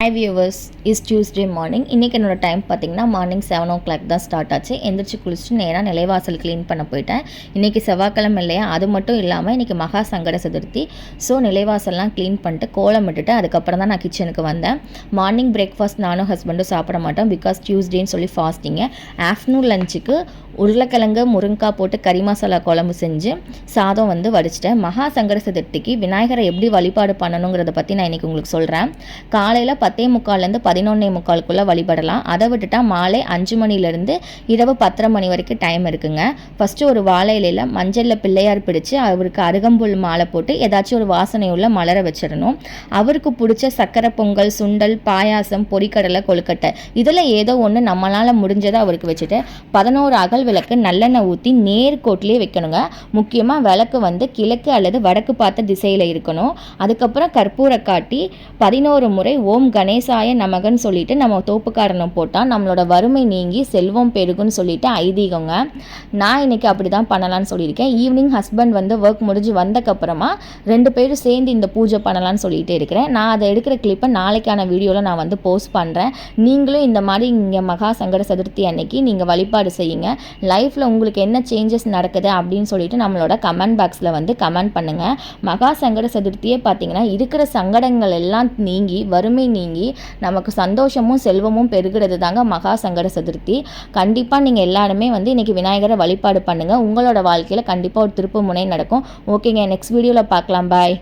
Hi viewers, is Tuesday morning. இன்றைக்கி என்னோட time பார்த்திங்கன்னா மார்னிங் 7 o'clock தான் ஸ்டார்ட் ஆச்சு. எந்திரிச்சு குளிச்சுட்டு நேராக நிலைவாசல் க்ளீன் பண்ண போயிட்டேன். இன்றைக்கி செவ்வாய்க்கிழமை இல்லையா, அது மட்டும் இல்லாமல் இன்றைக்கி மகா சங்கட சதுர்த்தி. ஸோ நிலைவாசல்லாம் க்ளீன் பண்ணிட்டு கோலம் விட்டுட்டு அதுக்கப்புறம் தான் நான் கிச்சனுக்கு வந்தேன். மார்னிங் பிரேக்ஃபாஸ்ட் நானும் ஹஸ்பண்டும் சாப்பிட மாட்டோம், பிகாஸ் டியூஸ்டேன்னு சொல்லி ஃபாஸ்டிங்கு. ஆஃப்டர்நூன் லஞ்சுக்கு உருளைக்கிழங்கு முருங்காய் போட்டு கறி மசாலா குழம்பு செஞ்சு சாதம் வடிச்சிட்டேன். மகா சங்கட சதுர்த்திக்கு விநாயகரை எப்படி வழிபாடு பண்ணணுங்கிறத பற்றி நான் இன்றைக்கி உங்களுக்கு சொல்கிறேன். காலையில் 10:45 11:45 வழிபடலாம். அதை விட்டுட்டா மாலை 5 மணிலேருந்து இரவு 10:30 மணி வரைக்கும் டைம் இருக்குங்க. ஃபஸ்ட்டு ஒரு வாழை இலையில் மஞ்சளில் பிள்ளையார் பிடிச்சி அவருக்கு அருகம்புல் மாலை போட்டு ஏதாச்சும் ஒரு வாசனையுள்ள மலரை வச்சிடணும். அவருக்கு பிடிச்ச சக்கரை பொங்கல், சுண்டல், பாயாசம், பொரிக்கடலை, கொழுக்கட்டை இதில் ஏதோ ஒன்று நம்மளால் முடிஞ்சதை அவருக்கு வச்சுட்டு 11 அகல் விளக்கு நல்லெண்ணெய் ஊற்றி நேர்கோட்டிலே வைக்கணுங்க. முக்கியமாக விளக்கு கிழக்கு அல்லது வடக்கு பார்த்த திசையில் இருக்கணும். அதுக்கப்புறம் கற்பூரை காட்டி 11 முறை ஓம் கணேசாய நமகன்னு சொல்லிட்டு நம்ம தோப்புக்காரனை போட்டால் நம்மளோட வறுமை நீங்கி செல்வம் பெருகுன்னு சொல்லிட்டு ஐதீகங்க. நான் இன்னைக்கு அப்படி தான் பண்ணலான்னு சொல்லியிருக்கேன். ஈவினிங் ஹஸ்பண்ட் ஒர்க் முடிஞ்சு வந்தக்கப்புறமா 2 பேரும் சேர்ந்து இந்த பூஜை பண்ணலான்னு சொல்லிட்டு இருக்கிறேன். நான் அதை எடுக்கிற கிளிப்பை நாளைக்கான வீடியோவில் நான் போஸ்ட் பண்ணுறேன். நீங்களும் இந்த மாதிரி இங்கே மகா சங்கட சதுர்த்தி அன்னைக்கு நீங்கள் வழிபாடு செய்யுங்க. லைஃப்பில் உங்களுக்கு என்ன சேஞ்சஸ் நடக்குது அப்படின்னு சொல்லிட்டு நம்மளோட கமெண்ட் பாக்ஸில் கமெண்ட் பண்ணுங்கள். மகா சங்கட சதுர்த்தியே பார்த்தீங்கன்னா இருக்கிற சங்கடங்கள் எல்லாம் நீங்கி வறுமை நீங்கி நமக்கு சந்தோஷமும் செல்வமும் பெருகிறது தாங்க மகா சங்கட சதுர்த்தி. கண்டிப்பாக நீங்கள் எல்லாருமே இன்றைக்கி விநாயகரை வழிபாடு பண்ணுங்கள். உங்களோட வாழ்க்கையில் கண்டிப்பாக ஒரு திருப்பு முனை நடக்கும். ஓகேங்க, நெக்ஸ்ட் வீடியோவில் பார்க்கலாம். பாய்.